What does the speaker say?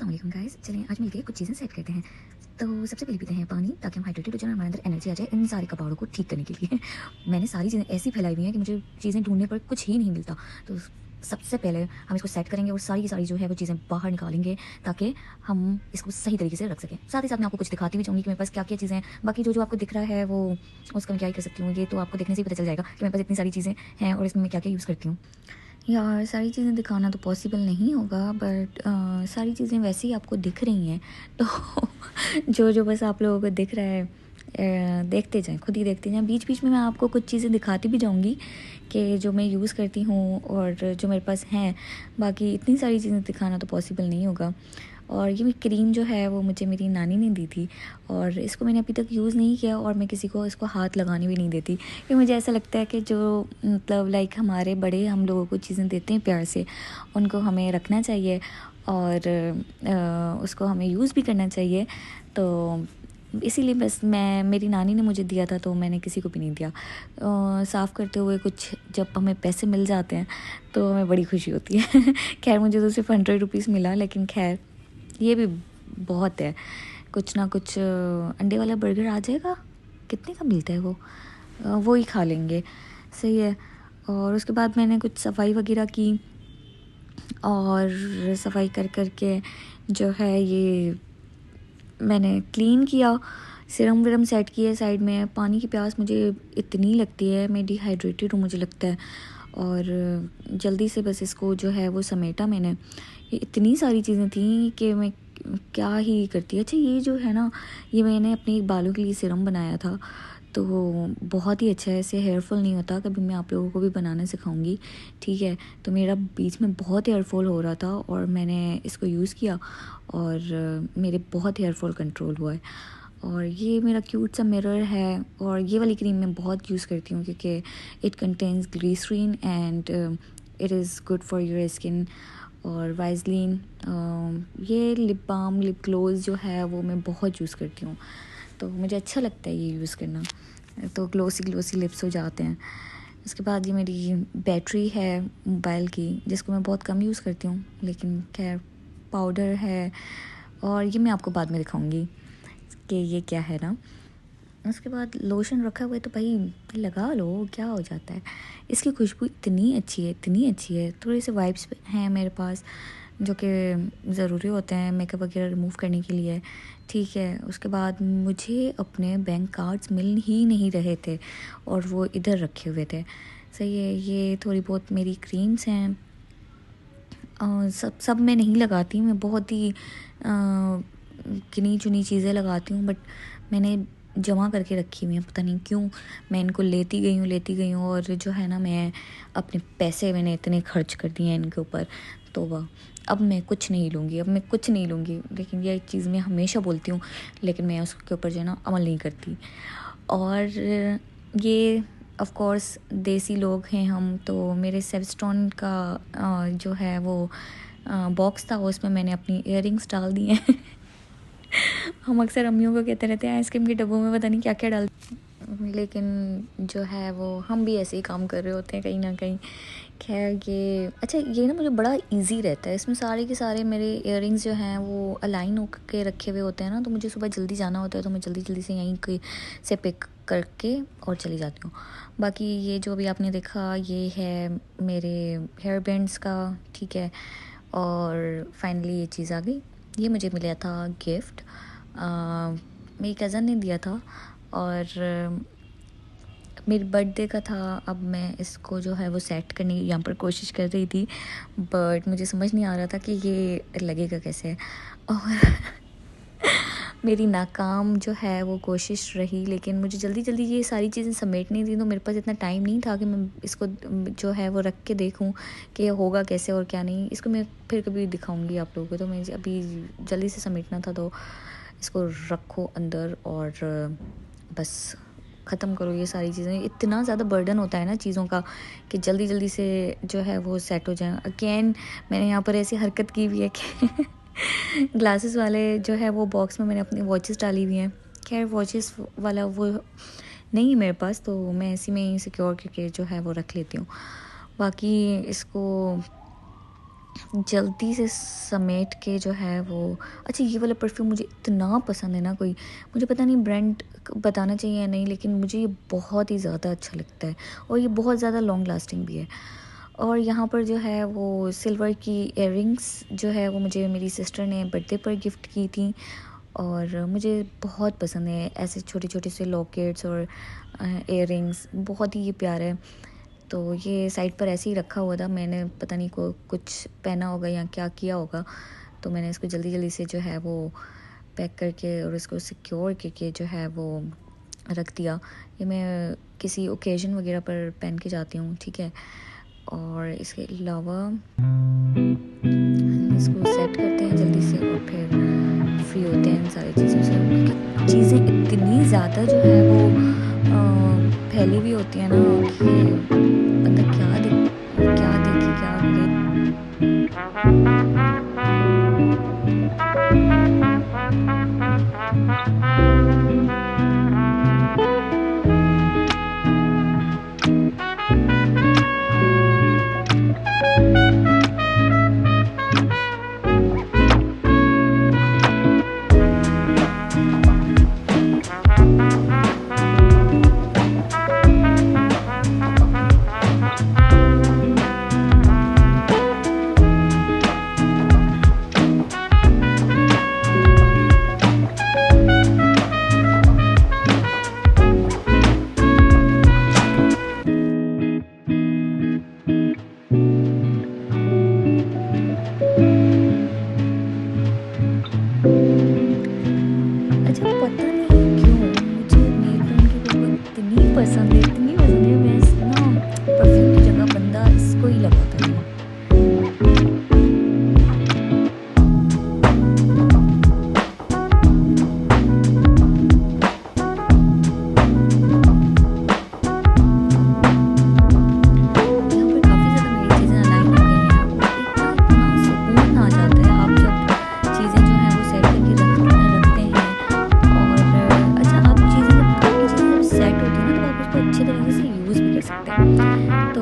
अस्सलाम वालेकुम गाइस, चलें आज मिलके कुछ चीज़ें सेट करते हैं। तो सबसे पहले पीते हैं पानी ताकि हम हाइड्रेटेड हो जाए और हमारे अंदर एनर्जी आ जाए इन सारे कबाड़ों को ठीक करने के लिए। मैंने सारी चीज़ें ऐसी फैलाई हुई हैं कि मुझे चीज़ें ढूँढने पर कुछ ही नहीं मिलता। तो सबसे पहले हम इसको सेट करेंगे और सारी की सारी जो है वो चीज़ें बाहर निकालेंगे ताकि हम इसको सही तरीके से रख सकें। साथ ही साथ मैं आपको कुछ दिखाती भी जाऊँगी कि मेरे पास क्या-क्या चीज़ें हैं। बाकी जो आपको दिख रहा है वो उसका मैं क्या ही कर सकती हूँ, ये तो आपको देखने से ही पता चल जाएगा कि मेरे पास इतनी सारी चीज़ें हैं और इसमें मैं क्या-क्या यूज़ करती हूँ। यार सारी चीज़ें दिखाना तो पॉसिबल नहीं होगा, बट सारी चीज़ें वैसे ही आपको दिख रही हैं। तो जो बस आप लोगों को दिख रहा है, देखते जाएं, खुद ही देखते जाएं। बीच बीच में मैं आपको कुछ चीज़ें दिखाती भी जाऊंगी कि जो मैं यूज़ करती हूँ और जो मेरे पास हैं। बाकी इतनी सारी चीज़ें दिखाना तो पॉसिबल नहीं होगा। और ये मेरी क्रीम जो है वो मुझे मेरी नानी ने दी थी और इसको मैंने अभी तक यूज़ नहीं किया और मैं किसी को इसको हाथ लगाने भी नहीं देती, क्योंकि मुझे ऐसा लगता है कि जो मतलब लाइक हमारे बड़े हम लोगों को चीज़ें देते हैं प्यार से, उनको हमें रखना चाहिए और उसको हमें यूज़ भी करना चाहिए। तो इसीलिए बस मेरी नानी ने मुझे दिया था तो मैंने किसी को भी नहीं दिया। साफ़ करते हुए कुछ जब हमें पैसे मिल जाते हैं तो हमें बड़ी खुशी होती है। खैर मुझे तो सिर्फ 100 रुपीज़ मिला, लेकिन खैर ये भी बहुत है। कुछ ना कुछ अंडे वाला बर्गर आ जाएगा, कितने का मिलता है वो ही खा लेंगे, सही है। और उसके बाद मैंने कुछ सफाई वगैरह की और सफाई कर के जो है ये मैंने क्लीन किया, सीरम वीरम सेट किए साइड में। पानी की प्यास मुझे इतनी लगती है, मैं डिहाइड्रेटेड हूँ मुझे लगता है, और जल्दी से बस इसको जो है वो समेटा मैंने। ये इतनी सारी चीज़ें थी कि मैं क्या ही करती। अच्छा ये जो है ना, ये मैंने अपने एक बालों के लिए सीरम बनाया था, तो बहुत ही अच्छा है, इससे हेयर फॉल नहीं होता। कभी मैं आप लोगों को भी बनाना सिखाऊंगी, ठीक है। तो मेरा बीच में बहुत हेयर फॉल हो रहा था और मैंने इसको यूज़ किया और मेरे बहुत हेयर फॉल कंट्रोल हुआ है। और ये मेरा क्यूट सा मिरर है और ये वाली क्रीम मैं बहुत यूज़ करती हूँ क्योंकि it contains glycerin and it is good for your skin. और वाइजलिन, ये लिप बाम लिप ग्लोज जो है वो मैं बहुत यूज़ करती हूँ, तो मुझे अच्छा लगता है ये यूज़ करना, तो ग्लोसी ग्लोसी लिप्स हो जाते हैं। उसके बाद ये मेरी बैटरी है मोबाइल की, जिसको मैं बहुत कम यूज़ करती हूँ, लेकिन खैर पाउडर है और ये मैं आपको बाद में दिखाऊंगी कि ये क्या है ना। उसके बाद लोशन रखा हुआ है, तो भाई लगा लो, क्या हो जाता है। इसकी खुशबू इतनी अच्छी है, इतनी अच्छी है। थोड़े से वाइप्स हैं मेरे पास जो कि ज़रूरी होते हैं मेकअप वगैरह रिमूव करने के लिए, ठीक है। उसके बाद मुझे अपने बैंक कार्ड्स मिल ही नहीं रहे थे और वो इधर रखे हुए थे, सही है। ये थोड़ी बहुत मेरी क्रीम्स हैं, सब मैं नहीं लगाती, मैं बहुत ही गिनी चुनी चीज़ें लगाती हूँ, बट मैंने जमा करके रखी हुई हैं, पता नहीं क्यों मैं इनको लेती गई हूँ और जो है ना, मैं अपने पैसे मैंने इतने खर्च कर दिए हैं इनके ऊपर, तो वह अब मैं कुछ नहीं लूँगी, अब मैं कुछ नहीं लूँगी। लेकिन यह एक चीज़ मैं हमेशा बोलती हूँ, लेकिन मैं उसके ऊपर जो है ना अमल नहीं करती। और ये ऑफ कोर्स देसी लोग हैं हम, तो मेरे सेवस्टोन का जो है वो बॉक्स था, उसमें मैंने अपनी इयररिंग्स डाल दी हैं। हम अक्सर अम्मियों को कहते रहते हैं आइसक्रीम के डब्बों में पता नहीं क्या क्या डाल, लेकिन जो है वो हम भी ऐसे ही काम कर रहे होते हैं कहीं ना कहीं। खैर ये अच्छा, ये ना मुझे बड़ा इजी रहता है, इसमें सारे के सारे मेरे इयररिंग्स जो हैं वो अलाइन होकर रखे हुए होते हैं ना, तो मुझे सुबह जल्दी जाना होता है तो मैं जल्दी जल्दी से यहीं से पिक करके और चली जाती हूँ। बाकी ये जो भी आपने देखा ये है मेरे हेयर बैंड्स का, ठीक है। और फाइनली ये चीज़ आ गई, ये मुझे मिला था गिफ्ट, मेरी कज़न ने दिया था और मेरे बर्थडे का था। अब मैं इसको जो है वो सेट करने की यहाँ पर कोशिश कर रही थी, बट मुझे समझ नहीं आ रहा था कि ये लगेगा कैसे, और मेरी नाकाम जो है वो कोशिश रही। लेकिन मुझे जल्दी जल्दी ये सारी चीज़ें समेटनी थी, तो मेरे पास इतना टाइम नहीं था कि मैं इसको जो है वो रख के देखूं कि होगा कैसे और क्या नहीं। इसको मैं फिर कभी दिखाऊंगी आप लोगों को, तो मैं अभी जल्दी से समेटना था, तो इसको रखो अंदर और बस ख़त्म करो ये सारी चीज़ें। इतना ज़्यादा बर्डन होता है ना चीज़ों का कि जल्दी जल्दी से जो है वो सेट हो जाए। अगेन मैंने यहाँ पर ऐसी हरकत की हुई है कि ग्लासेस वाले जो है वो बॉक्स में मैंने अपनी वॉचेस डाली हुई हैं। खैर वॉचेस वाला वो नहीं है मेरे पास, तो मैं इसी में ही सिक्योर करके जो है वो रख लेती हूँ। बाकी इसको जल्दी से समेट के जो है वो, अच्छा ये वाला परफ्यूम मुझे इतना पसंद है ना, कोई मुझे पता नहीं ब्रांड बताना चाहिए या नहीं, लेकिन मुझे ये बहुत ही ज़्यादा अच्छा लगता है और ये बहुत ज़्यादा लॉन्ग लास्टिंग भी है। और यहाँ पर जो है वो सिल्वर की इयररिंग्स जो है वो मुझे मेरी सिस्टर ने बर्थडे पर गिफ्ट की थी और मुझे बहुत पसंद है ऐसे छोटे छोटे से लॉकेट्स और इयररिंग्स, बहुत ही ये प्यारा है। तो ये साइड पर ऐसे ही रखा हुआ था, मैंने पता नहीं को कुछ पहना होगा या क्या किया होगा, तो मैंने इसको जल्दी जल्दी से जो है वो पैक करके और इसको सिक्योर करके जो है वो रख दिया। ये मैं किसी ओकेजन वगैरह पर पहन के जाती हूँ, ठीक है। और इसके अलावा इसको सेट करते हैं जल्दी से और फिर फ्री होते हैं इन सारी चीज़ों से, क्योंकि चीज़ें इतनी ज़्यादा जो है वो फैली हुई होती है ना कि बंदा क्या देखे क्या अच्छा पता नहीं क्यों मुझे नेल पेंट की खुशबू इतनी पसंद है, मैं ना परफ्यूम की जगह बंदा इसको ही लगाता है। यहाँ पर काफ़ी ज़्यादा मेरी चीज़ें अलाइन हो गई हैं और एक ना इतना सुकून आ जाता है आप जब चीज़ें जो हैं वो सेट करके रखते हैं। और अच्छा आप चीज़ें जब आपकी चीज़ें जब सेट होती है ना तो आप उसको अच्छे तरीके से यूज़ भी कर सकते हैं। तो